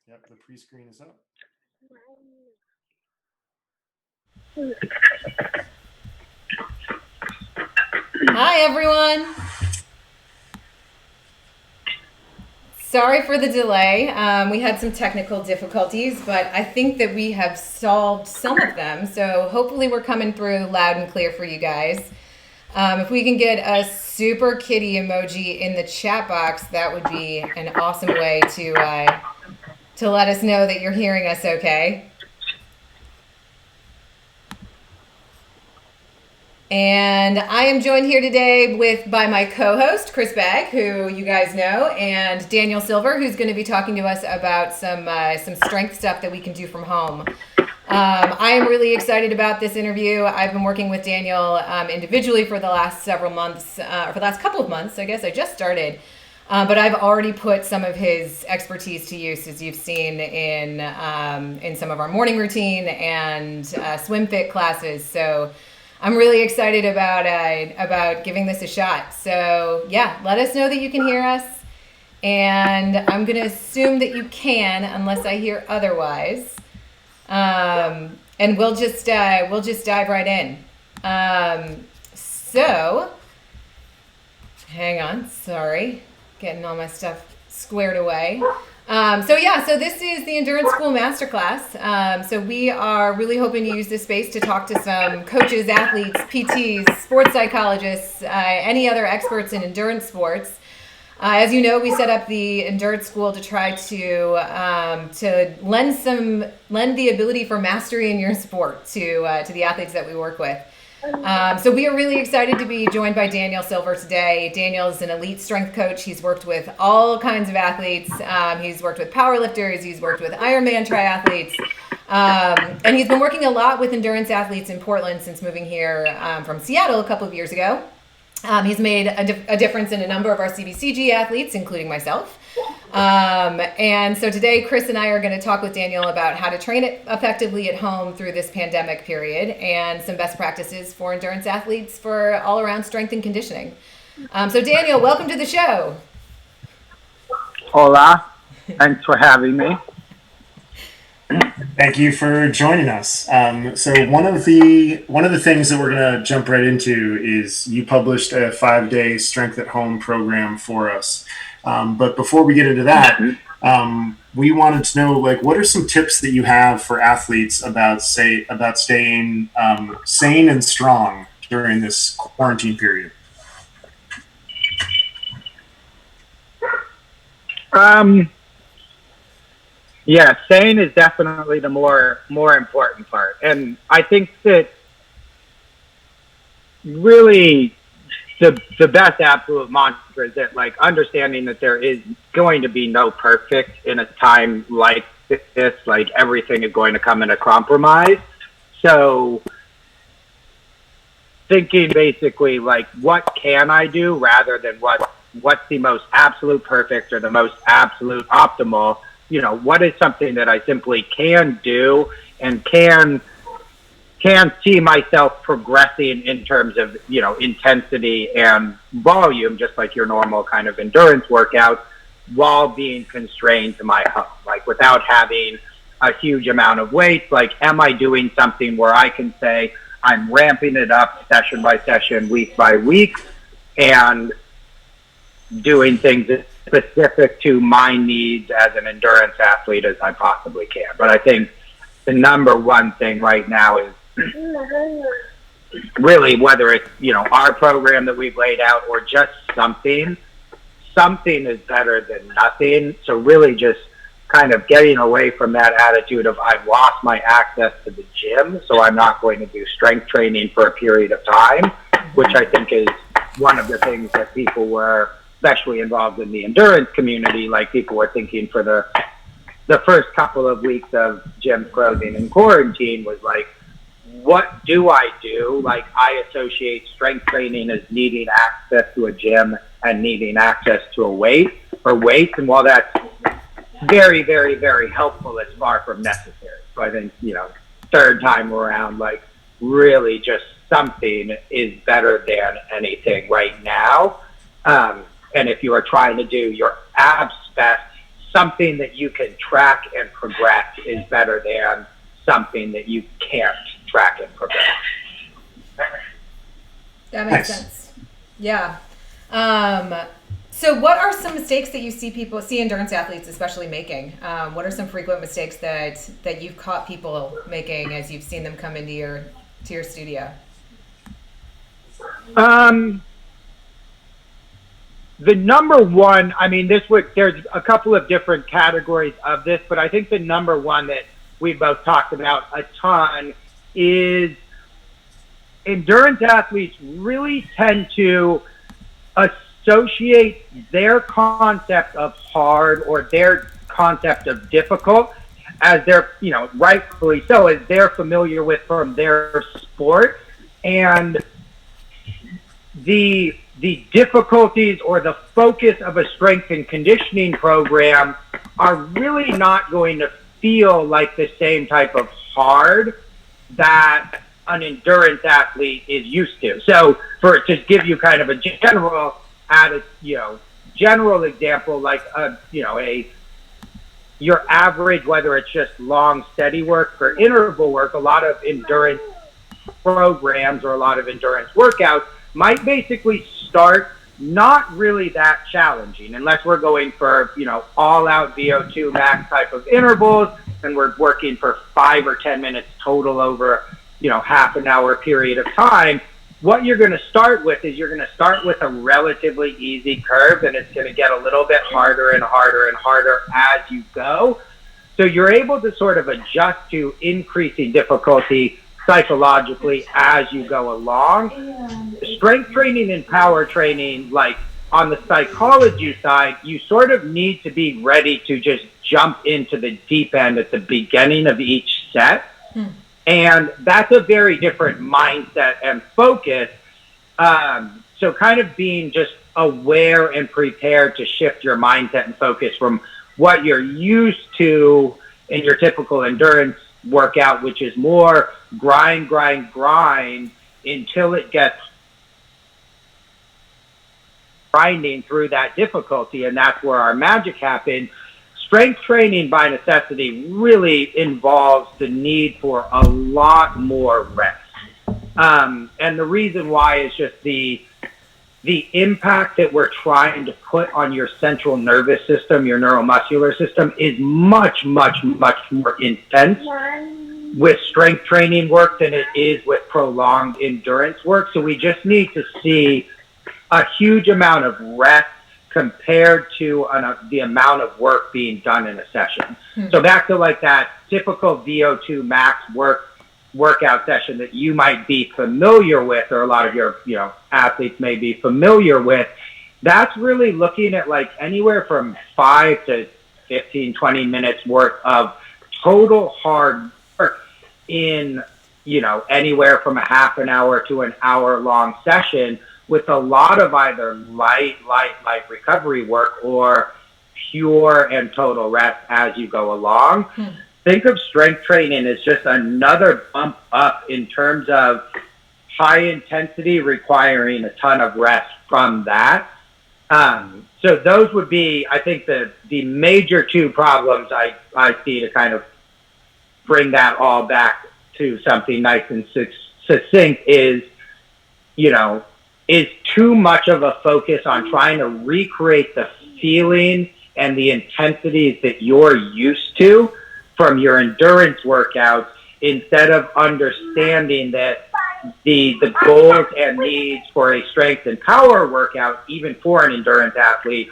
Yep, the pre-screen is up. Hi, everyone. Sorry for the delay. We had some technical difficulties, but I think that we have solved some of them. So hopefully, we're coming through loud and clear for you guys. If we can get a super kitty emoji in the chat box, that would be an awesome way to let us know that you're hearing us okay. And I am joined here today by my co-host Chris Bagg, who you guys know, and Daniel Silver, who's going to be talking to us about some strength stuff that we can do from home. I am really excited about this interview. I've been working with Daniel individually for the last several months, for the last couple of months. I guess I just started. But I've already put some of his expertise to use, as you've seen in some of our morning routine and swim fit classes. So I'm really excited about giving this a shot. So yeah, let us know that you can hear us, and I'm gonna assume that you can, unless I hear otherwise. And we'll just dive right in. So hang on, sorry, getting all my stuff squared away. So this is the Endurance School Masterclass. So we are really hoping to use this space to talk to some coaches, athletes, PTs, sports psychologists, any other experts in endurance sports. As you know, we set up the Endurance School to try to lend the ability for mastery in your sport to the athletes that we work with. So we are really excited to be joined by Daniel Silver today. Daniel is an elite strength coach. He's worked with all kinds of athletes. He's worked with powerlifters. He's worked with Ironman triathletes. And he's been working a lot with endurance athletes in Portland since moving here from Seattle a couple of years ago. He's made a difference in a number of our CBCG athletes, including myself. And so today, Chris and I are going to talk with Daniel about how to train it effectively at home through this pandemic period and some best practices for endurance athletes for all around strength and conditioning. So Daniel, welcome to the show. Hola, thanks for having me. Thank you for joining us. So one of the things that we're going to jump right into is you published a 5-day strength at home program for us. But before we get into that, we wanted to know, like, what are some tips that you have for athletes about staying sane and strong during this quarantine period? Yeah, sane is definitely the more important part. And I think that really the best absolute mantra is that, like, understanding that there is going to be no perfect in a time like this, like everything is going to come in a compromise. So thinking basically like, what can I do rather than what's the most absolute perfect or the most absolute optimal. You know, what is something that I simply can do and can see myself progressing in terms of, you know, intensity and volume, just like your normal kind of endurance workout, while being constrained to my home, like without having a huge amount of weight. Like, am I doing something where I can say I'm ramping it up session by session, week by week, and doing things specific to my needs as an endurance athlete as I possibly can. But I think the number one thing right now is really, whether it's, you know, our program that we've laid out or just something is better than nothing. So really just kind of getting away from that attitude of I've lost my access to the gym, so I'm not going to do strength training for a period of time, which I think is one of the things that people were, especially involved in the endurance community, like people were thinking for the first couple of weeks of gym closing and quarantine was like, what do I do? Like, I associate strength training as needing access to a gym and needing access to a weight or weights. And while that's very, very, very helpful, it's far from necessary. So I think, you know, third time around, like, really just something is better than anything right now. And if you are trying to do your abs best, something that you can track and progress is better than something that you can't track and progress. That makes sense. Yeah. So what are some mistakes that you see endurance athletes especially making? What are some frequent mistakes that you've caught people making as you've seen them come into your studio? The number one, I mean, there's a couple of different categories of this, but I think the number one that we both talked about a ton is endurance athletes really tend to associate their concept of hard or their concept of difficult as they're, rightfully so, as they're familiar with from their sport. And the difficulties or the focus of a strength and conditioning program are really not going to feel like the same type of hard that an endurance athlete is used to. So to give you kind of a general example, like your average, whether it's just long, steady work or interval work, a lot of endurance programs or a lot of endurance workouts might basically start not really that challenging unless we're going for, all out VO2 max type of intervals and we're working for 5 or 10 minutes total over, half an hour period of time. What you're going to start with is you're going to start with a relatively easy curve, and it's going to get a little bit harder and harder and harder as you go. So you're able to sort of adjust to increasing difficulty psychologically as you go along. Strength training and power training, like on the psychology side, you sort of need to be ready to just jump into the deep end at the beginning of each set. And that's a very different mindset and focus. So kind of being just aware and prepared to shift your mindset and focus from what you're used to in your typical endurance workout, which is more grind until it gets grinding through that difficulty. And that's where our magic happens. Strength training by necessity really involves the need for a lot more rest. And the reason why is just the impact that we're trying to put on your central nervous system, your neuromuscular system, is much, much, much more intense with strength training work than it is with prolonged endurance work. So we just need to see a huge amount of rest compared to the amount of work being done in a session. So back to like that typical VO2 max workout session that you might be familiar with, or a lot of your athletes may be familiar with, that's really looking at like anywhere from 5 to 15, 20 minutes worth of total hard work in anywhere from a half an hour to an hour long session, with a lot of either light recovery work or pure and total rest as you go along. Think of strength training as just another bump up in terms of high intensity requiring a ton of rest from that. So those would be, I think, the major two problems I see to kind of bring that all back to something nice and succinct is, is too much of a focus on trying to recreate the feeling and the intensities that you're used to from your endurance workouts, instead of understanding that the goals and needs for a strength and power workout, even for an endurance athlete,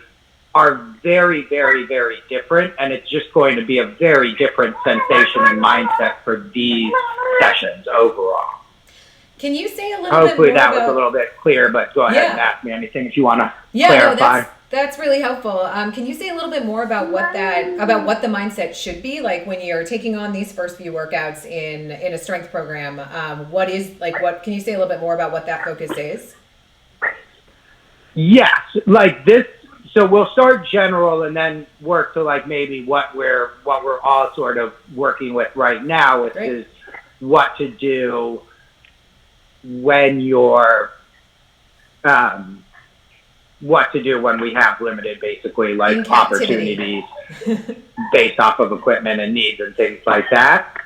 are very, very, very different. And it's just going to be a very different sensation and mindset for these sessions overall. Can you say a little Hopefully bit more that was a little bit clear, but go ahead and ask me anything if you want to clarify. No, that's really helpful. Can you say a little bit more about what the mindset should be like when you're taking on these first few workouts in a strength program? Can you say a little bit more about what that focus is? Yes, like this. So we'll start general and then work to like maybe what we're all sort of working with right now, which is what to do when you're what to do when we have limited, basically, In like captivity. opportunities based off of equipment and needs and things like that.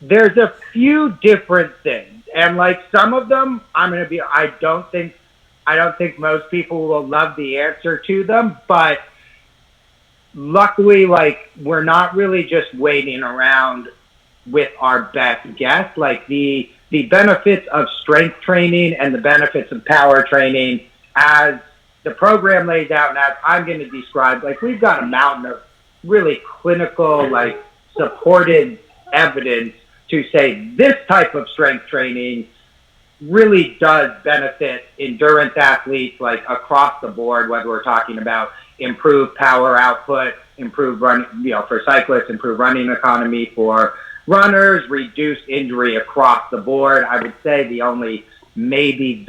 There's a few different things, and like some of them, I don't think most people will love the answer to them, but luckily, like, we're not really just waiting around with our best guess. Like the benefits of strength training and the benefits of power training, as the program lays out and as I'm going to describe, like, we've got a mountain of really clinical, like, supported evidence to say this type of strength training really does benefit endurance athletes, like, across the board, whether we're talking about improved power output, improved run, for cyclists, improved running economy for runners, reduced injury across the board. I would say the only maybe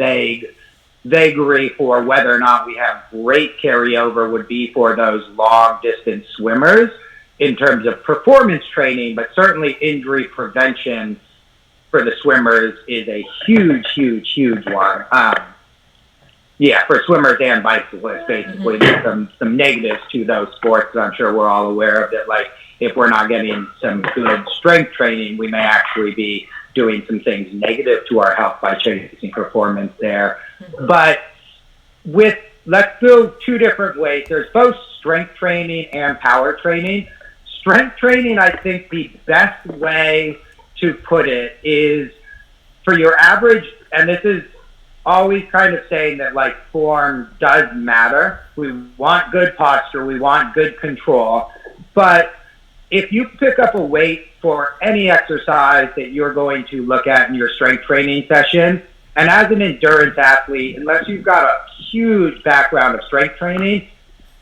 vagary for whether or not we have great carryover would be for those long distance swimmers in terms of performance training, but certainly injury prevention for the swimmers is a huge one. For swimmers and bicyclists, basically, there's some negatives to those sports that I'm sure we're all aware of, that, like, if we're not getting some good strength training, we may actually be doing some things negative to our health by chasing performance there. But let's go two different ways. There's both strength training and power training. Strength training, I think the best way to put it is for your average, and this is always kind of saying that, like, form does matter. We want good posture, we want good control, but if you pick up a weight for any exercise that you're going to look at in your strength training session, and as an endurance athlete, unless you've got a huge background of strength training,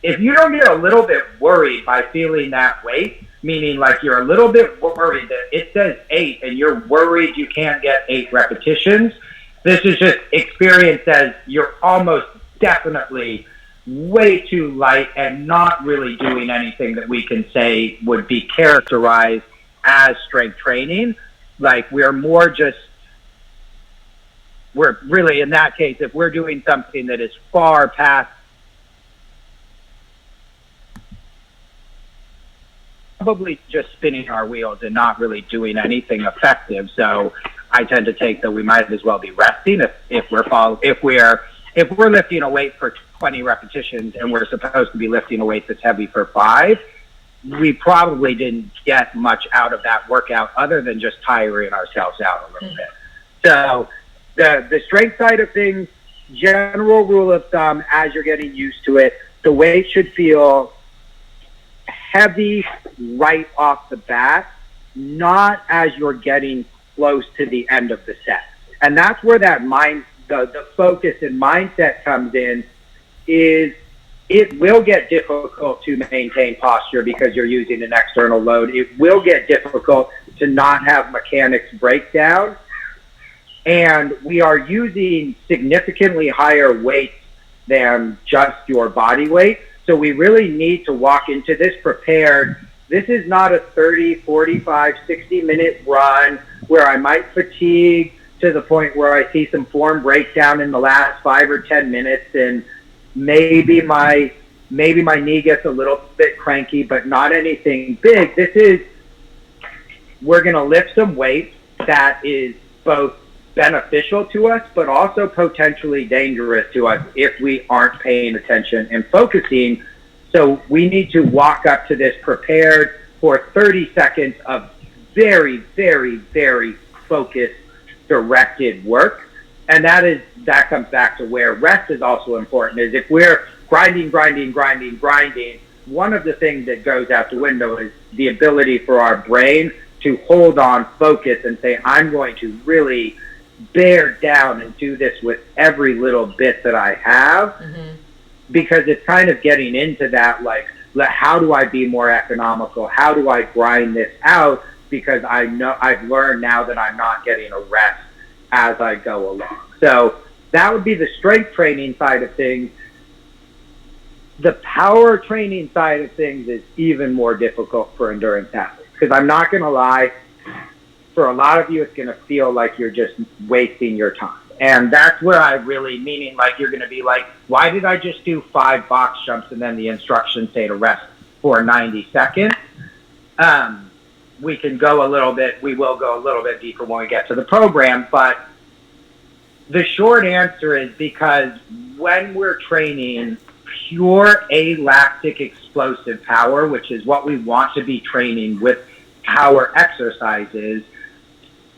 if you don't get a little bit worried by feeling that weight, meaning like you're a little bit worried that it says 8 and you're worried you can't get 8 repetitions, this is just experience says you're almost definitely way too light and not really doing anything that we can say would be characterized as strength training. Like, we're really, in that case, if we're doing something that is far past, probably just spinning our wheels and not really doing anything effective. So I tend to take that we might as well be resting if we're lifting a weight for 20 repetitions and we're supposed to be lifting a weight that's heavy for 5. We probably didn't get much out of that workout other than just tiring ourselves out a little bit. So the strength side of things, general rule of thumb, as you're getting used to it, the weight should feel heavy right off the bat, not as you're getting close to the end of the set. And that's where that the focus and mindset comes in, is it will get difficult to maintain posture because you're using an external load. It will get difficult to not have mechanics break down. And we are using significantly higher weights than just your body weight. So we really need to walk into this prepared. This is not a 30, 45, 60-minute run where I might fatigue to the point where I see some form breakdown in the last 5 or 10 minutes, and maybe my knee gets a little bit cranky, but not anything big. We're going to lift some weight that is both beneficial to us, but also potentially dangerous to us if we aren't paying attention and focusing. So we need to walk up to this prepared for 30 seconds of very, very, very focused, directed work. And that comes back to where rest is also important, is if we're grinding, one of the things that goes out the window is the ability for our brain to hold on, focus, and say, I'm going to really bear down and do this with every little bit that I have, because it's kind of getting into that, like, how do I be more economical? How do I grind this out? Because I know I've learned now that I'm not getting a rest as I go along. So that would be the strength training side of things. The power training side of things is even more difficult for endurance athletes, because I'm not going to lie, for a lot of you, it's going to feel like you're just wasting your time. And that's where I really, meaning like you're going to be like, why did I just do 5 box jumps and then the instructions say to rest for 90 seconds? We can go a little bit, we will go a little bit deeper when we get to the program, but the short answer is because when we're training pure alactic explosive power, which is what we want to be training with power exercises,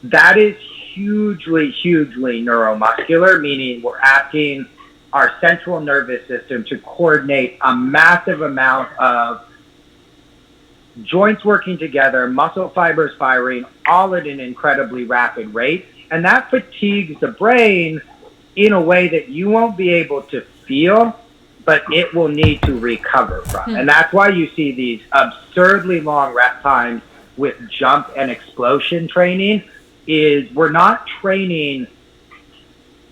that is hugely, hugely neuromuscular, meaning we're asking our central nervous system to coordinate a massive amount of joints working together, muscle fibers firing, all at an incredibly rapid rate. And that fatigues the brain in a way that you won't be able to feel, but it will need to recover from. And that's why you see these absurdly long rest times with jump and explosion training. Is we're not training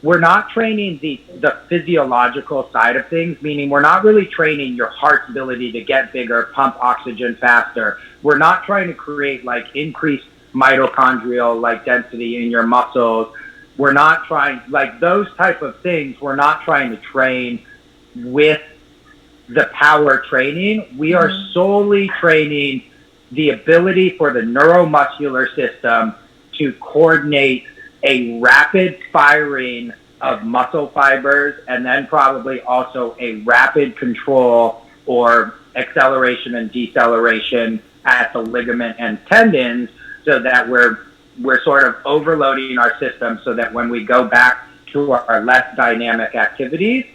the physiological side of things, meaning we're not really training your heart's ability to get bigger, pump oxygen faster. We're not trying to create like increased mitochondrial like density in your muscles. We're not trying like those type of things. We're not trying to train with the power training. We are solely training the ability for the neuromuscular system to coordinate a rapid firing of muscle fibers and then probably also a rapid control or acceleration and deceleration at the ligament and tendons, so that we're sort of overloading our system so that when we go back to our less dynamic activities,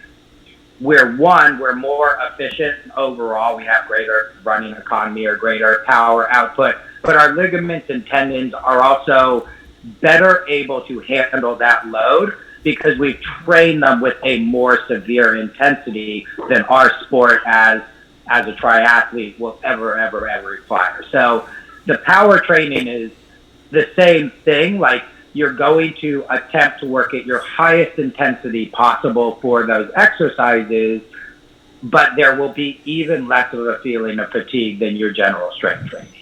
we're more efficient overall. We have greater running economy or greater power output, but our ligaments and tendons are also better able to handle that load because we've trained them with a more severe intensity than our sport as a triathlete will ever require. So the power training is the same thing. Like you're going to attempt to work at your highest intensity possible for those exercises, but there will be even less of a feeling of fatigue than your general strength training.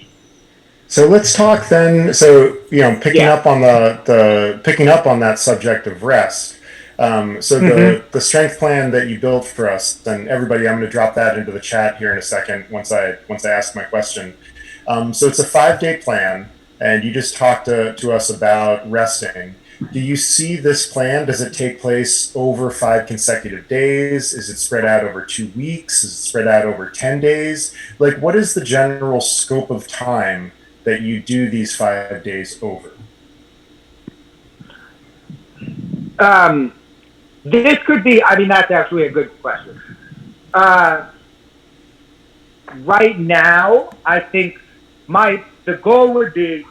So let's talk then. So picking up on that subject of rest. The strength plan that you built for us, and everybody, I'm going to drop that into the chat here in a second once I ask my question. So it's a 5-day plan, and you just talked to us about resting. Do you see this plan? Does it take place over 5 consecutive days? Is it spread out over 2 weeks? Is it spread out over 10 days? Like, what is the general scope of time that you do these 5 days over? This could be, that's actually a good question. Right now, I think the goal would be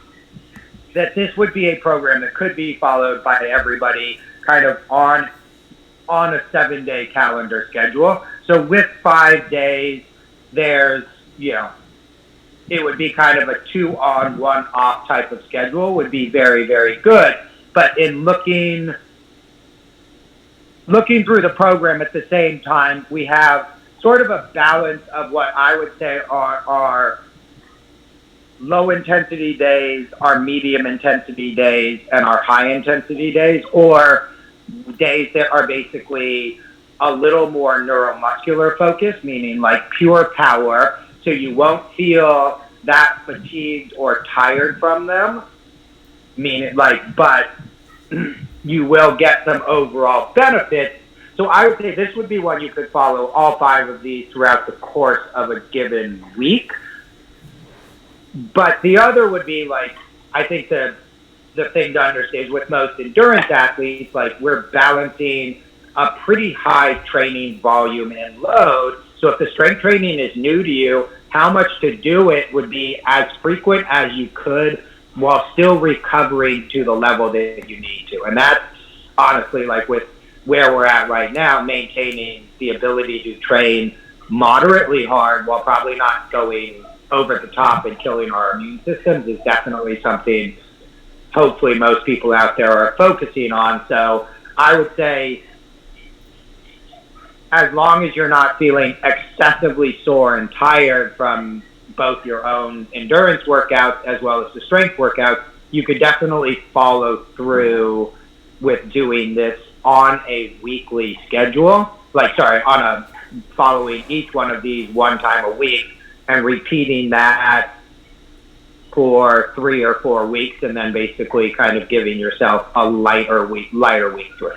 that this would be a program that could be followed by everybody kind of on a 7-day calendar schedule. So with 5 days, there's, it would be kind of a 2 on, 1 off type of schedule would be very, very good. But in looking through the program at the same time, we have sort of a balance of what I would say are low intensity days, our medium intensity days, and our high intensity days, or days that are basically a little more neuromuscular focused, meaning like pure power, so you won't feel that fatigued or tired from them, but you will get some overall benefits. So I would say this would be one you could follow all 5 of these throughout the course of a given week. But the other would be I think the thing to understand is with most endurance athletes, we're balancing a pretty high training volume and load. So if the strength training is new to you, how much to do it would be as frequent as you could while still recovering to the level that you need to. And that's honestly with where we're at right now, maintaining the ability to train moderately hard while probably not going over the top and killing our immune systems is definitely something hopefully most people out there are focusing on. So I would say as long as you're not feeling excessively sore and tired from both your own endurance workouts as well as the strength workouts, you could definitely follow through with doing this on a weekly schedule, on a following each one of these one time a week and repeating that for 3 or 4 weeks, and then basically kind of giving yourself a lighter week through.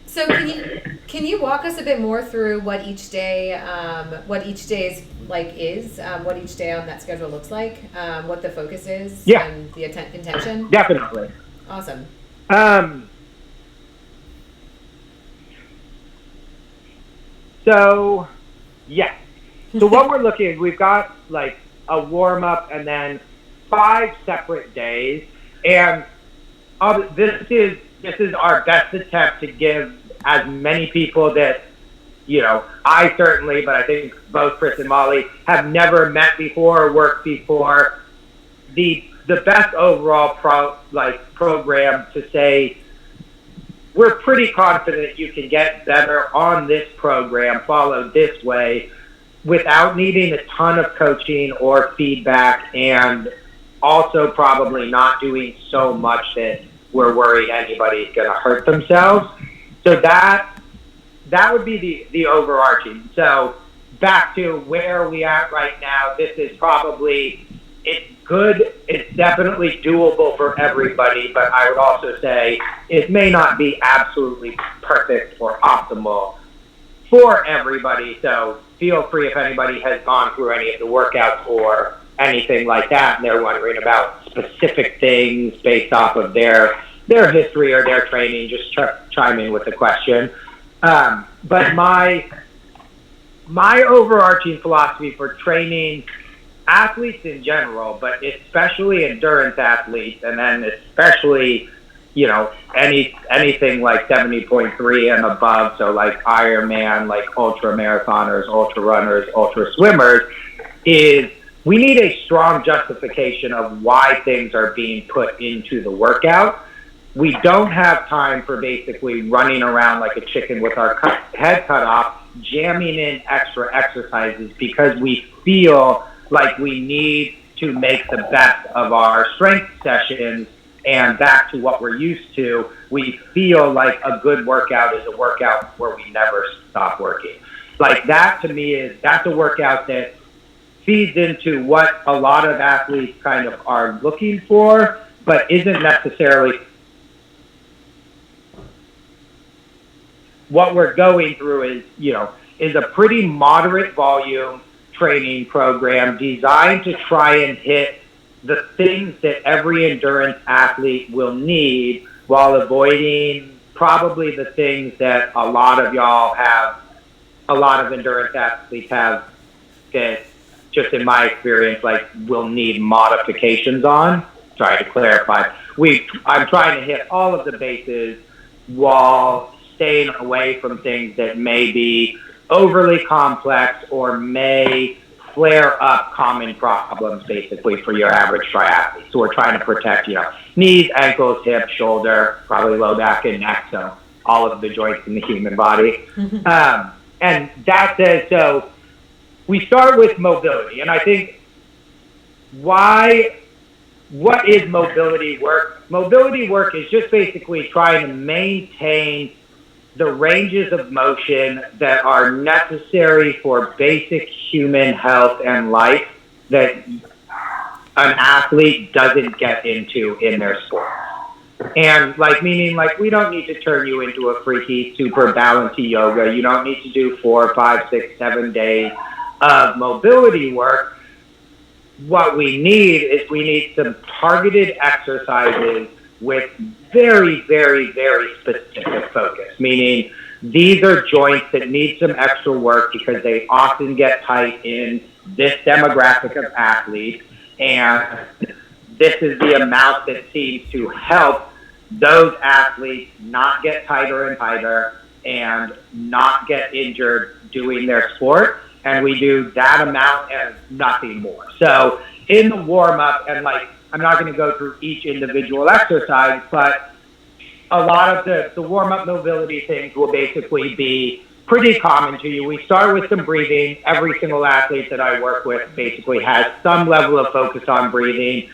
So can you walk us a bit more through what each day what each day on that schedule looks like, what the focus is, Yeah. and the intention? Definitely. Awesome. So, yes. So what we're looking at, we've got like a warm up and then 5 separate days, and this is our best attempt to give as many people that, I certainly, but I think both Chris and Molly have never met before or worked before, the best overall program to say, we're pretty confident you can get better on this program, follow this way, without needing a ton of coaching or feedback, and also probably not doing so much that we're worried anybody's going to hurt themselves. So that would be the overarching. So back to where are we at right now, this is probably, it's good, it's definitely doable for everybody, but I would also say it may not be absolutely perfect or optimal for everybody. So feel free if anybody has gone through any of the workouts or anything like that and they're wondering about specific things based off of their history or their training, just chime in with a question. But my overarching philosophy for training athletes in general, but especially endurance athletes, and then especially, anything like 70.3 and above, so like Ironman, like ultra marathoners, ultra runners, ultra swimmers, is we need a strong justification of why things are being put into the workout. We don't have time for basically running around like a chicken with our head cut off, jamming in extra exercises because we feel like we need to make the best of our strength sessions. And back to what we're used to, we feel like a good workout is a workout where we never stop working. Like that to me that's a workout that feeds into what a lot of athletes kind of are looking for, but isn't necessarily what we're going through is a pretty moderate volume training program designed to try and hit the things that every endurance athlete will need while avoiding probably the things that a lot of endurance athletes have that, just in my experience, will need modifications on. Sorry to clarify. I'm trying to hit all of the bases while staying away from things that may be overly complex or may flare up common problems basically for your average triathlete. So we're trying to protect, knees, ankles, hips, shoulder, probably low back and neck, so all of the joints in the human body. And that says, so we start with mobility. And I think what is mobility work? Mobility work is just basically trying to maintain the ranges of motion that are necessary for basic human health and life that an athlete doesn't get into in their sport. And meaning we don't need to turn you into a freaky, super balancey yoga. You don't need to do 4, 5, 6, 7 days of mobility work. What we need some targeted exercises with very, very, very specific focus, meaning these are joints that need some extra work because they often get tight in this demographic of athletes, and this is the amount that seems to help those athletes not get tighter and tighter and not get injured doing their sport, and we do that amount and nothing more. So in the warm-up, and I'm not going to go through each individual exercise, but a lot of the warm-up mobility things will basically be pretty common to you. We start with some breathing. Every single athlete that I work with basically has some level of focus on breathing.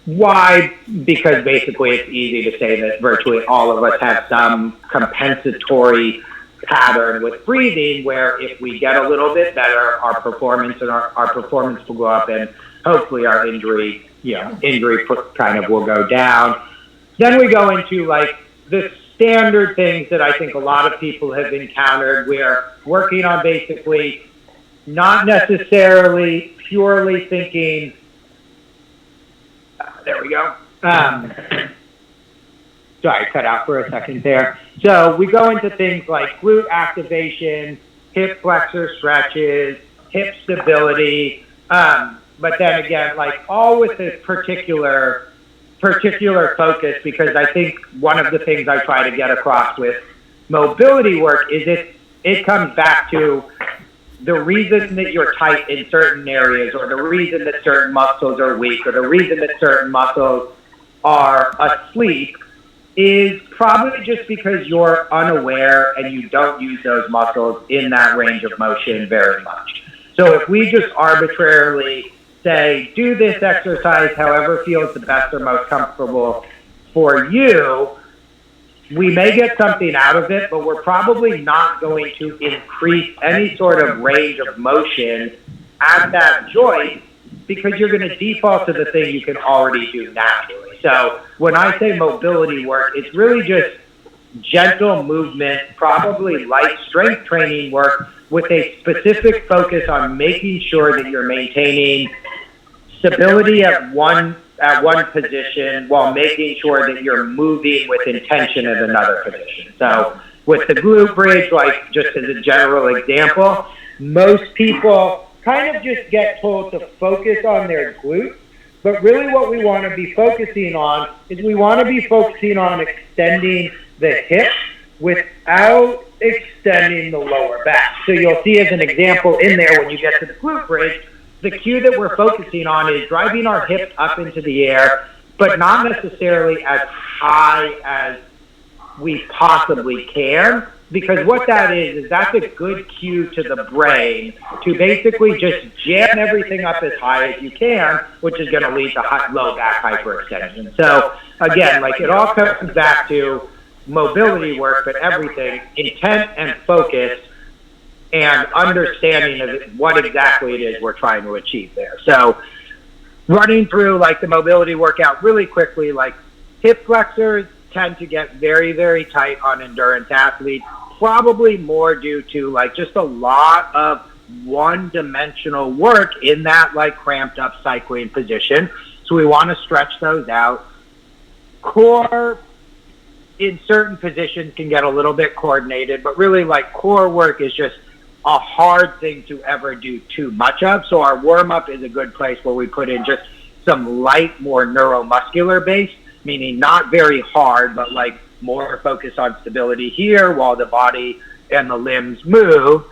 Why? Because basically it's easy to say that virtually all of us have some compensatory pattern with breathing where if we get a little bit better, our performance and our performance will go up, and hopefully our injury kind of will go down. Then we go into like the standard things that I think a lot of people have encountered. We're working on basically not necessarily purely thinking, there we go. Sorry, cut out for a second there. So we go into things like glute activation, hip flexor stretches, hip stability, but then again, like all with a particular focus, because I think one of the things I try to get across with mobility work is it comes back to the reason that you're tight in certain areas, or the reason that certain muscles are weak, or the reason that certain muscles are asleep is probably just because you're unaware and you don't use those muscles in that range of motion very much. So if we just arbitrarily say, do this exercise however feels the best or most comfortable for you, we may get something out of it, but we're probably not going to increase any sort of range of motion at that joint, because you're going to default to the thing you can already do naturally. So when I say mobility work, it's really just gentle movement, probably light strength training work with a specific focus on making sure that you're maintaining stability at one position while making sure that you're moving with intention at another position. So with the glute bridge, like just as a general example, most people kind of just get told to focus on their glutes, but really what we want to be focusing on is we want to be focusing on extending the hip without extending the lower back. So you'll see as an example in there when you get to the glute bridge, the cue that we're focusing on is driving our hips up into the air, but not necessarily as high as we possibly can, because what that is that's a good cue to the brain to basically just jam everything up as high as you can, which is going to lead to low back hyperextension. So again, like it all comes back to mobility work, but everything, intent and focus, and understanding of what exactly it is we're trying to achieve there. So running through like the mobility workout really quickly, like hip flexors tend to get very, very tight on endurance athletes, probably more due to like just a lot of one-dimensional work in that like cramped up cycling position. So we want to stretch those out. Core in certain positions can get a little bit coordinated, but really like core work is just a hard thing to ever do too much of. So our warm-up is a good place where we put in just some light, more neuromuscular based, meaning not very hard, but like more focus on stability here while the body and the limbs move.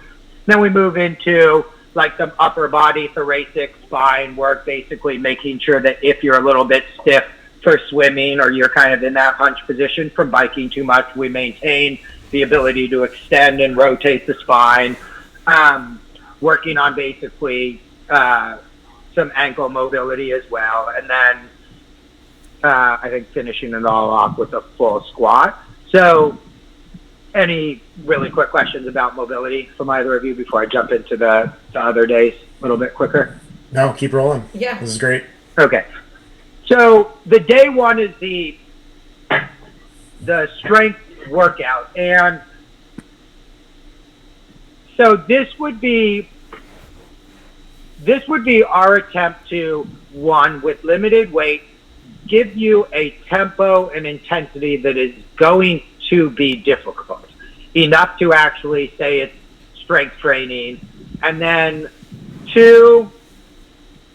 Then we move into like some upper body, thoracic, spine work, basically making sure that if you're a little bit stiff for swimming or you're kind of in that hunch position from biking too much, we maintain the ability to extend and rotate the spine. Working on basically some ankle mobility as well, and then I think finishing it all off with a full squat. So any really quick questions about mobility from either of you before I jump into the other days a little bit quicker? No, keep rolling. Yeah. This is great. Okay. So the day one is the strength workout, and so this would be our attempt to, one, with limited weight, give you a tempo and intensity that is going to be difficult, enough to actually say it's strength training. And then two,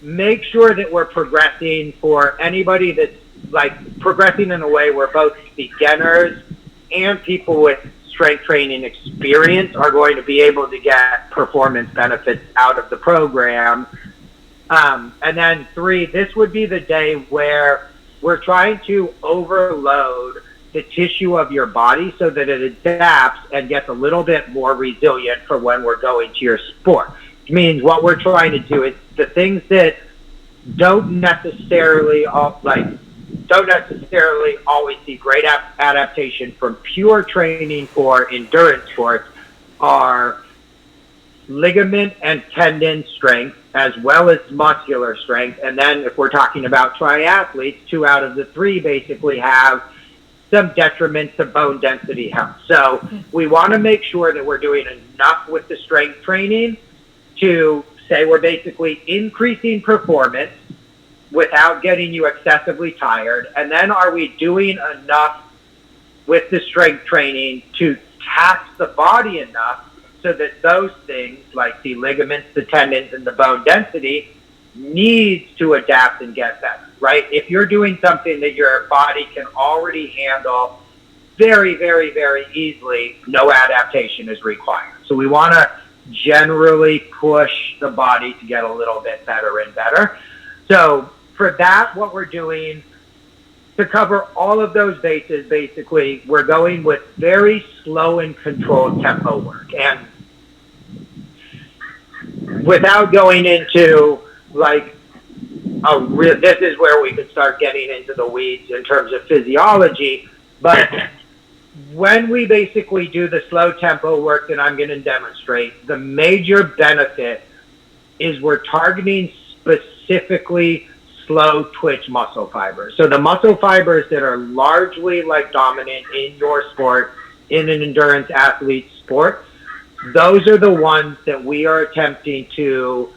make sure that we're progressing for anybody that's like progressing in a way where both beginners and people with strength training experience are going to be able to get performance benefits out of the program. And then three, this would be the day where we're trying to overload the tissue of your body so that it adapts and gets a little bit more resilient for when we're going to your sport. Which means what we're trying to do is the things that don't necessarily always see great adaptation from pure training for endurance sports are ligament and tendon strength as well as muscular strength. And then if we're talking about triathletes, 2 out of the 3 basically have some detriment to bone density health. So we want to make sure that we're doing enough with the strength training to say we're basically increasing performance without getting you excessively tired. And then are we doing enough with the strength training to tax the body enough so that those things like the ligaments, the tendons, and the bone density needs to adapt and get better, right? If you're doing something that your body can already handle very, very, very easily, no adaptation is required. So we want to generally push the body to get a little bit better and better. So for that, what we're doing to cover all of those bases, basically, we're going with very slow and controlled tempo work. And without going into this is where we could start getting into the weeds in terms of physiology, but when we basically do the slow tempo work that I'm going to demonstrate, the major benefit is we're targeting specifically slow twitch muscle fibers. So the muscle fibers that are largely dominant in your sport, in an endurance athlete sport, those are the ones that we are attempting to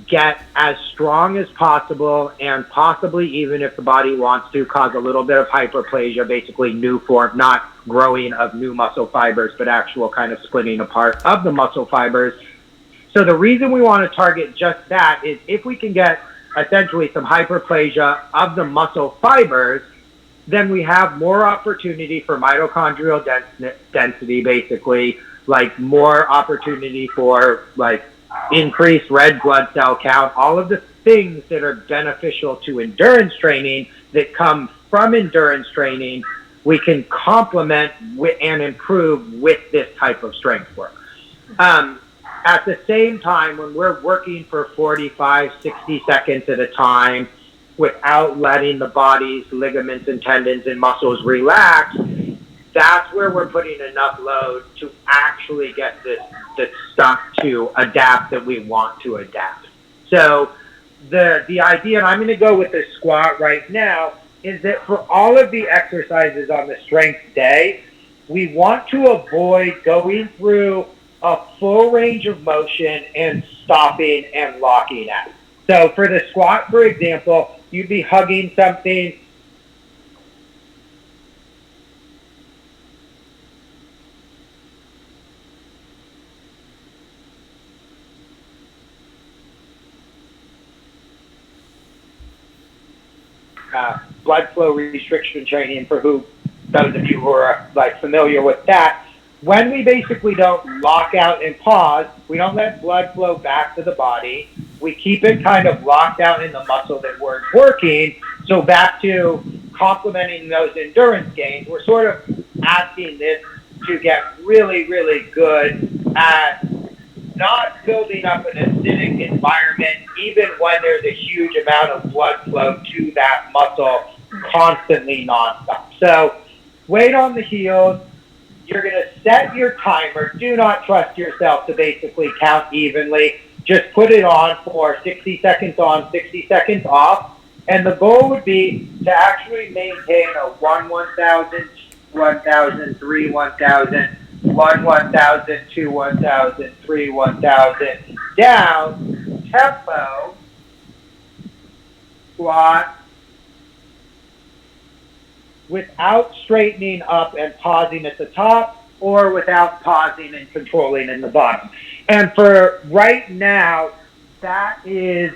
get as strong as possible, and possibly, even if the body wants to, cause a little bit of hyperplasia, basically new form, not growing of new muscle fibers, but actual kind of splitting apart of the muscle fibers. So the reason we want to target just that is if we can get essentially some hyperplasia of the muscle fibers, then we have more opportunity for mitochondrial density, basically, more opportunity for increased red blood cell count, all of the things that are beneficial to endurance training that come from endurance training, we can complement and improve with this type of strength work. At the same time, when we're working for 45, 60 seconds at a time without letting the body's ligaments and tendons and muscles relax, that's where we're putting enough load to actually get the stuff to adapt that we want to adapt. So the idea, and I'm going to go with the squat right now, is that for all of the exercises on the strength day, we want to avoid going through a full range of motion and stopping and locking out. So for the squat, for example, you'd be hugging something, blood flow restriction training for those of you who are familiar with that. When we basically don't lock out and pause, we don't let blood flow back to the body. We keep it kind of locked out in the muscle that we're working. So back to complementing those endurance gains, we're sort of asking this to get really, really good at not building up an acidic environment, even when there's a huge amount of blood flow to that muscle constantly nonstop. So weight on the heels, you're going to set your timer. Do not trust yourself to basically count evenly. Just put it on for 60 seconds on, 60 seconds off. And the goal would be to actually maintain a 1,000, 1,000, 3, 1,000, 1,000, 2, 1,000, 3, 1,000 down tempo squat without straightening up and pausing at the top, or without pausing and controlling in the bottom. And for right now, that is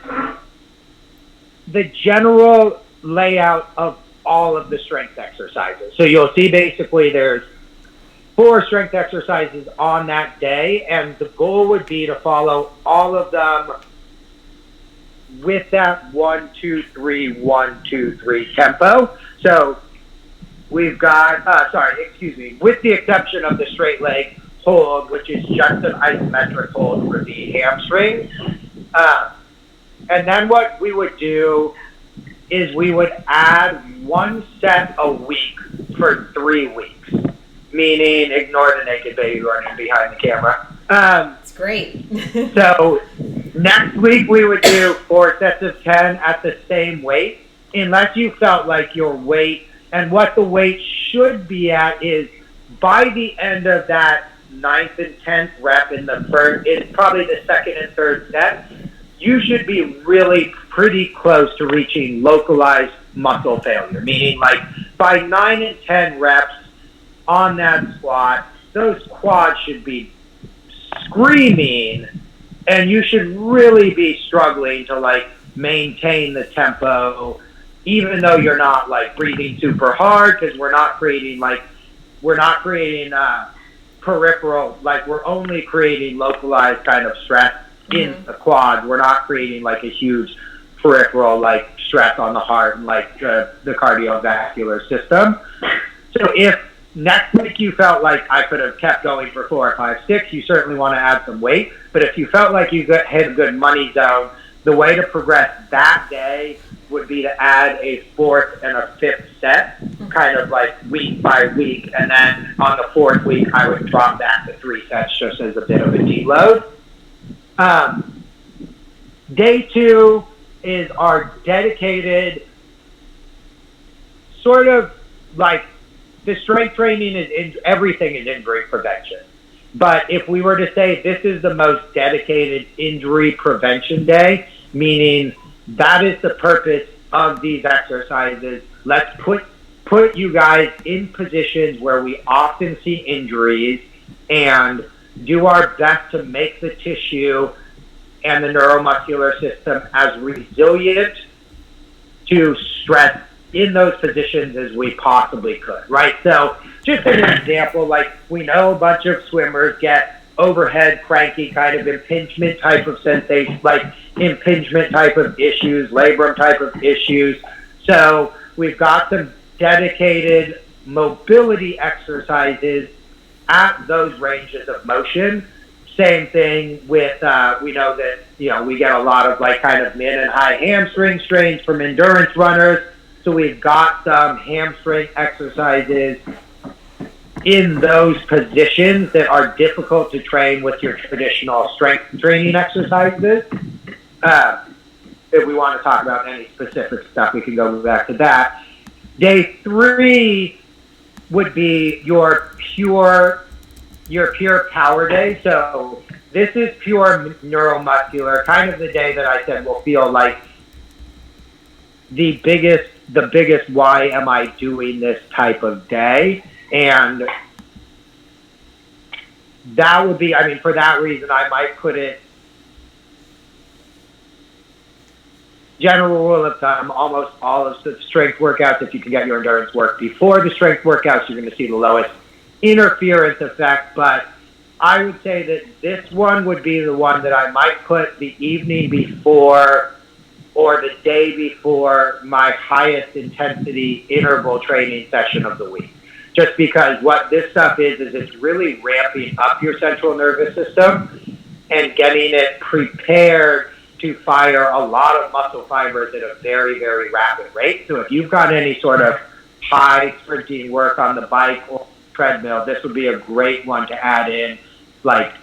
the general layout of all of the strength exercises. So you'll see basically there's 4 strength exercises on that day, and the goal would be to follow all of them with that 1, 2, 3, 1, 2, 3 tempo. So we've got, with the exception of the straight leg hold, which is just an isometric hold for the hamstring. And then what we would do is we would add one set a week for 3 weeks, meaning ignore the naked baby running behind the camera. It's great. So next week we would do 4 sets of 10 at the same weight, unless you felt like your weight, and what the weight should be at is by the end of that 9th and 10th rep in the first, it's probably the 2nd and 3rd set, you should be really pretty close to reaching localized muscle failure, meaning like by 9 and 10 reps on that squat, those quads should be screaming, and you should really be struggling to like maintain the tempo, even though you're not like breathing super hard, because we're not creating peripheral, like we're only creating localized kind of stress in the quad. We're not creating like a huge peripheral like stress on the heart and like the cardiovascular system. So if next week you felt like I could have kept going for 4, 5, 6, you certainly want to add some weight. But if you felt like you hit a good money zone, the way to progress that day would be to add a 4th and a 5th set, kind of like week by week. And then on the 4th week, I would drop back to 3 sets just as a bit of a deload. Day 2 is our dedicated sort of like, the strength training is everything is injury prevention. But if we were to say this is the most dedicated injury prevention day, meaning that is the purpose of these exercises, let's put you guys in positions where we often see injuries and do our best to make the tissue and the neuromuscular system as resilient to stress in those positions as we possibly could, right? So just an example, like we know a bunch of swimmers get overhead cranky kind of impingement type of sensation, like impingement type of issues, labrum type of issues. So we've got some dedicated mobility exercises at those ranges of motion. Same thing with, we know that, we get a lot of like kind of mid and high hamstring strains from endurance runners. So we've got some hamstring exercises in those positions that are difficult to train with your traditional strength training exercises. If we want to talk about any specific stuff, we can go back to that. Day 3 would be your pure power day. So this is pure neuromuscular, kind of the day that I said will feel like the biggest why am I doing this type of day. And that would be, for that reason, I might put it, general rule of thumb, almost all of the strength workouts, if you can get your endurance work before the strength workouts, you're going to see the lowest interference effect. But I would say that this one would be the one that I might put the evening before or the day before my highest intensity interval training session of the week. Just because what this stuff is it's really ramping up your central nervous system and getting it prepared to fire a lot of muscle fibers at a very, very rapid rate. So if you've got any sort of high sprinting work on the bike or treadmill, this would be a great one to add in, like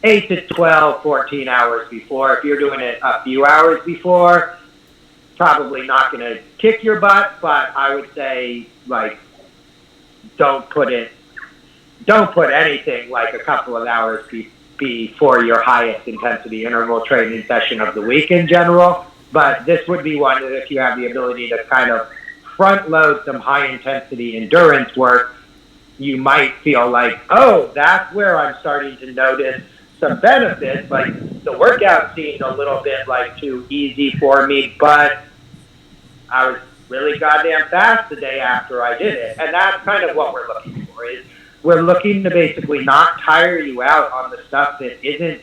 8 to 12, 14 hours before. If you're doing it a few hours before, probably not going to kick your butt, but I would say, like, don't put anything like a couple of hours before your highest intensity interval training session of the week in general. But this would be one that if you have the ability to kind of front load some high intensity endurance work, you might feel like, oh, that's where I'm starting to notice some benefits. Like the workout seemed a little bit like too easy for me, but I was really goddamn fast the day after I did it. And that's kind of what we're looking for, is we're looking to basically not tire you out on the stuff that isn't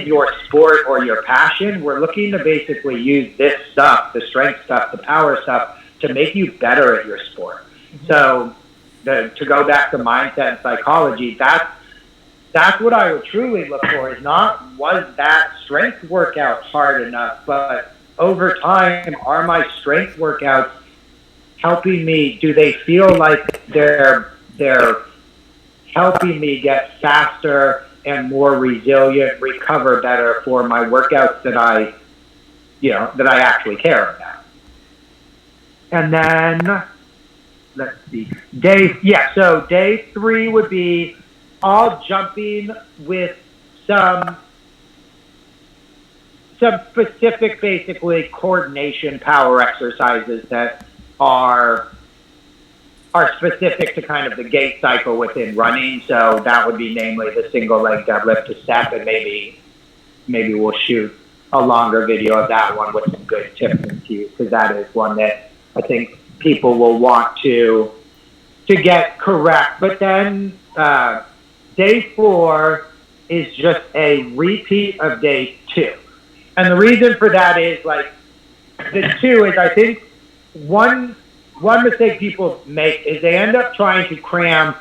your sport or your passion. We're looking to basically use this stuff, the strength stuff, the power stuff, to make you better at your sport. So to go back to mindset and psychology, that's what I would truly look for, is not, was that strength workout hard enough, but over time, are my strength workouts helping me? Do they feel like they're helping me get faster and more resilient, recover better for my workouts that I actually care about? And then let's see, so day 3 would be all jumping with some specific, basically, coordination power exercises that are specific to kind of the gait cycle within running. So that would be namely the single leg deadlift to step, and maybe we'll shoot a longer video of that one with some good tips and cues, because that is one that I think people will want to get correct. But then day 4 is just a repeat of day 2. And the reason for that is, like, the 2 is, I think, one mistake people make is they end up trying to cram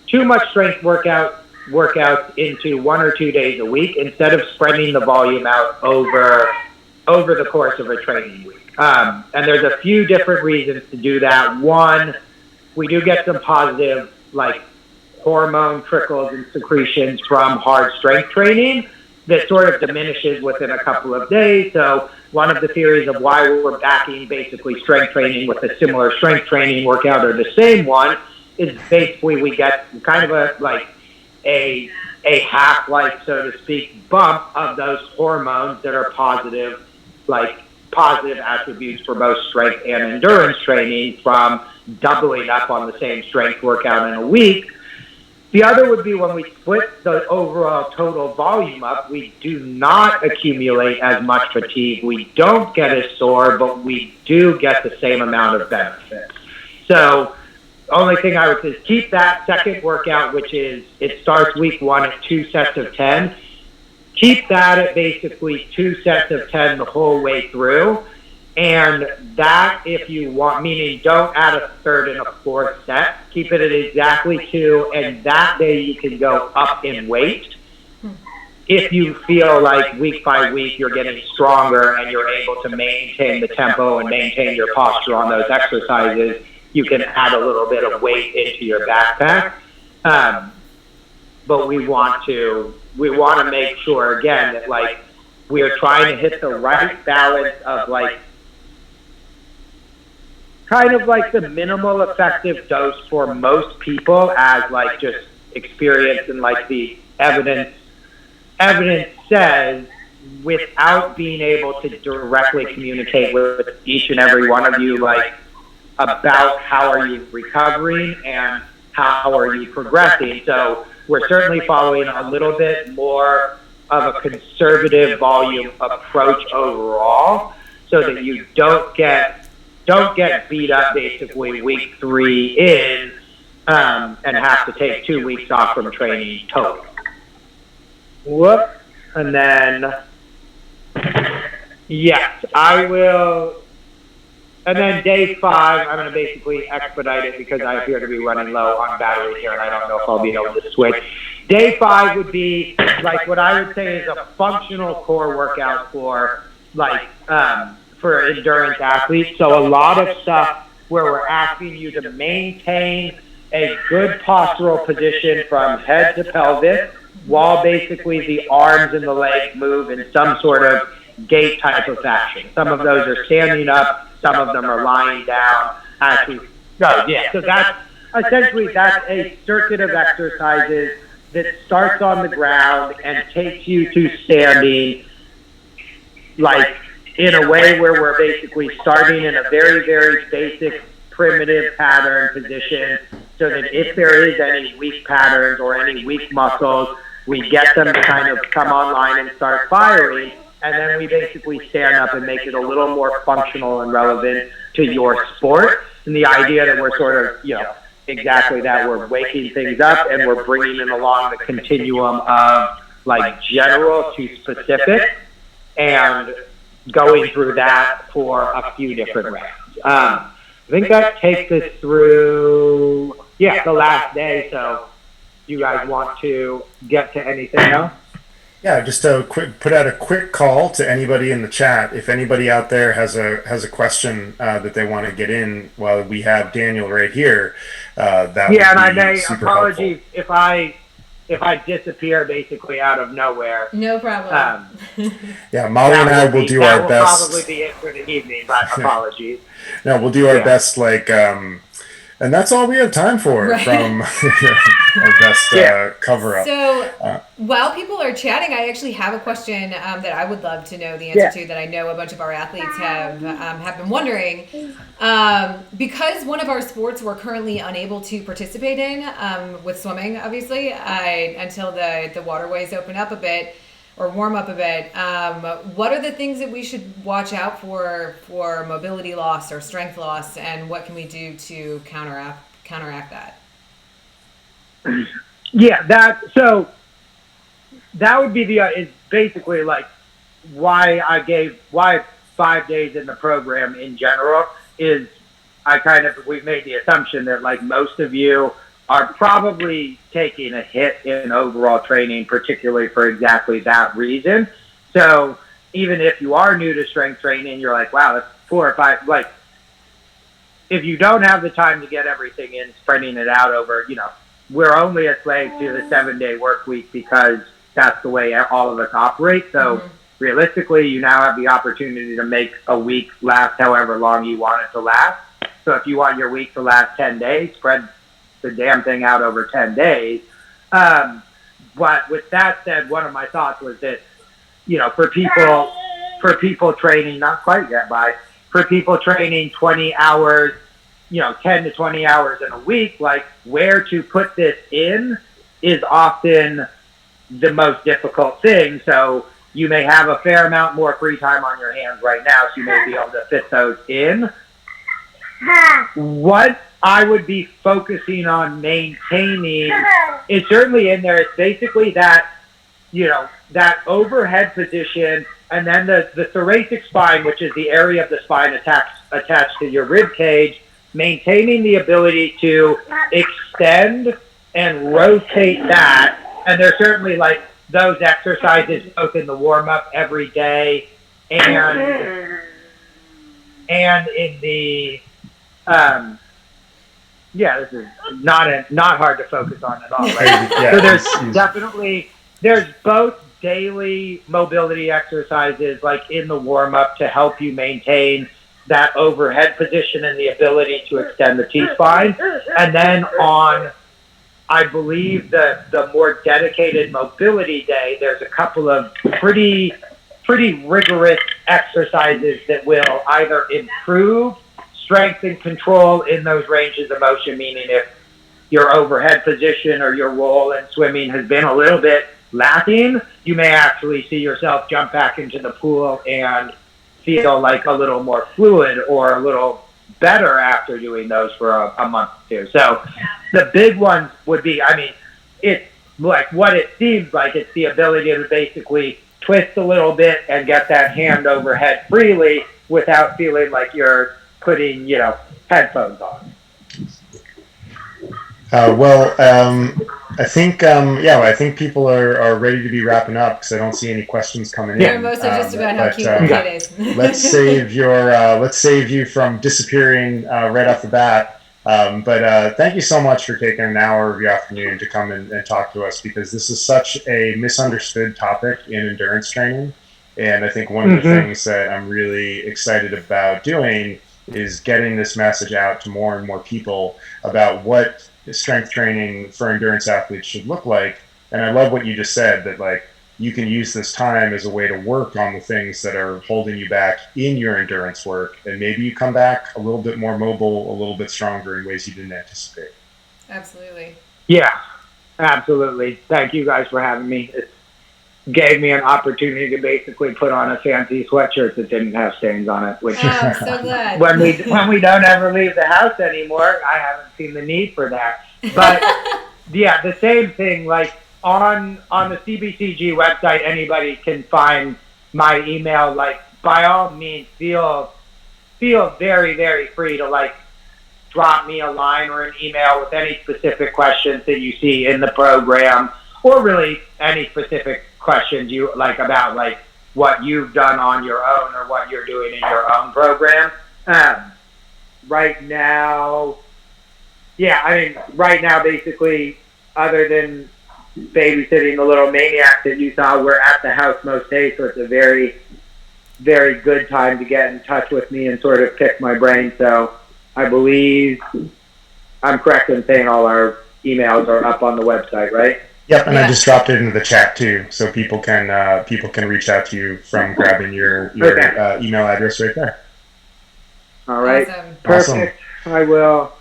too much strength workouts into 1 or 2 days a week, instead of spreading the volume out over the course of a training week. And there's a few different reasons to do that. One, we do get some positive, like, hormone trickles and secretions from hard strength training that sort of diminishes within a couple of days. So one of the theories of why we're backing basically strength training with a similar strength training workout, or the same one, is basically we get kind of a half-life, so to speak, bump of those hormones that are positive attributes for both strength and endurance training, from doubling up on the same strength workout in a week. The other would be when we split the overall total volume up, we do not accumulate as much fatigue. We don't get as sore, but we do get the same amount of benefit. So the only thing I would say is keep that second workout, which is, it starts week 1 at 2 sets of 10. Keep that at basically 2 sets of 10 the whole way through. And that, if you want, meaning don't add a third and a fourth set, keep it at exactly 2, and that day you can go up in weight. If you feel like week by week you're getting stronger and you're able to maintain the tempo and maintain your posture on those exercises, you can add a little bit of weight into your backpack. But we want to make sure, again, that, like, we are trying to hit the right balance of, like, kind of like the minimal effective dose for most people, as, like, just experience and, like, the evidence says, without being able to directly communicate with each and every one of you, like, about how are you recovering and how are you progressing. So we're certainly following a little bit more of a conservative volume approach overall, so that you don't get beat up basically week 3 in and have to take 2 weeks off from training total. Whoop. And then, yes, I will. And then day 5, I'm going to basically expedite it because I appear to be running low on battery here, and I don't know if I'll be able to switch. Day 5 would be, like, what I would say is a functional core workout for, like, for endurance athletes. So a lot of stuff where we're asking you to maintain a good postural position from head to pelvis, while basically the arms and the legs move in some sort of gait type of fashion. Some of those are standing up, some of them are lying down. So that's essentially, that's a circuit of exercises that starts on the ground and takes you to standing, like, in a way where we're basically starting in a very, very basic, primitive pattern position, so that if there is any weak patterns or any weak muscles, we get them to kind of come online and start firing, and then we basically stand up and make it a little more functional and relevant to your sport. And the idea that we're sort of, exactly that, we're waking things up and we're bringing it along the continuum of, like, general to specific, and going through that for a few different rounds. think that takes us through, the last day. So you guys want to get to anything else? Yeah, just to put out a quick call to anybody in the chat. If anybody out there has a question that they want to get in while we have Daniel right here, that would and I be may super apologies helpful. if I disappear basically out of nowhere. No problem. Yeah, Molly and I will do our best. That will probably be it for the evening, but apologies. No, we'll do our best, and that's all we have time for from our best cover up. So while people are chatting, I actually have a question that I would love to know the answer to, that I know a bunch of our athletes have been wondering. Because one of our sports we're currently unable to participate in, with swimming, obviously, until the waterways open up a bit or warm up a bit. What are the things that we should watch out for mobility loss or strength loss, and what can we do to counteract that? Yeah, that would be is basically like why 5 days in the program in general is we've made the assumption that like most of you are probably taking a hit in overall training, particularly for exactly that reason. So even if you are new to strength training, you're like, wow, that's 4 or 5, like if you don't have the time to get everything in, spreading it out over, we're only a slave to the 7-day work week because that's the way all of us operate. So realistically, you now have the opportunity to make a week last however long you want it to last. So if you want your week to last 10 days, spread the damn thing out over 10 days. But with that said, one of my thoughts was that, for people training, not quite yet, for people training 20 hours, 10 to 20 hours in a week, like where to put this in is often the most difficult thing. So you may have a fair amount more free time on your hands right now, so you may be able to fit those in. What I would be focusing on maintaining is certainly in there. It's basically that, that overhead position, and then the thoracic spine, which is the area of the spine attached to your rib cage, maintaining the ability to extend and rotate that. And there's certainly like those exercises both in the warm up every day and in the this is not hard to focus on at all, right? So there's both daily mobility exercises like in the warm up to help you maintain that overhead position and the ability to extend the T-spine. And then on, I believe, the more dedicated mobility day, there's a couple of pretty rigorous exercises that will either improve strength and control in those ranges of motion, meaning if your overhead position or your roll in swimming has been a little bit lacking, you may actually see yourself jump back into the pool and feel like a little more fluid or a little better after doing those for a month or two. So the big ones would be, it's like what it seems like, it's the ability to basically twist a little bit and get that hand overhead freely without feeling like you're putting, headphones on. I think people are ready to be wrapping up because I don't see any questions coming in. They're mostly just about how cute the kid is. let's save you from disappearing right off the bat. But thank you so much for taking an hour of your afternoon to come and talk to us, because this is such a misunderstood topic in endurance training. And I think one of the things that I'm really excited about doing is getting this message out to more and more people about what strength training for endurance athletes should look like. And I love what you just said, that like you can use this time as a way to work on the things that are holding you back in your endurance work, and maybe you come back a little bit more mobile, a little bit stronger in ways you didn't anticipate. Absolutely. Yeah, absolutely. Thank you guys for having me. It gave me an opportunity to basically put on a fancy sweatshirt that didn't have stains on it, which I'm so glad. when we don't ever leave the house anymore, I haven't seen the need for that. But yeah, the same thing, like on the CBCG website, anybody can find my email. Like, by all means, feel very, very free to like drop me a line or an email with any specific questions that you see in the program, or really any specific questions you like about like what you've done on your own or what you're doing in your own program. Right now, basically, other than babysitting the little maniac that you saw, we're at the house most days, so it's a very, very good time to get in touch with me and sort of pick my brain. So I believe I'm correct in saying all our emails are up on the website, right? Yep, and I just dropped it into the chat too, so people can reach out to you from grabbing your email address right there. All right, Awesome. perfect. Awesome. I will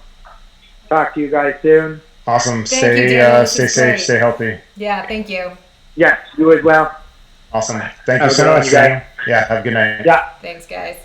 talk to you guys soon. Awesome. Stay safe, stay healthy. Yeah, thank you. Yes, you as well. Awesome. Thank you so much, Daniel. Yeah, have a good night. Yeah. Thanks, guys.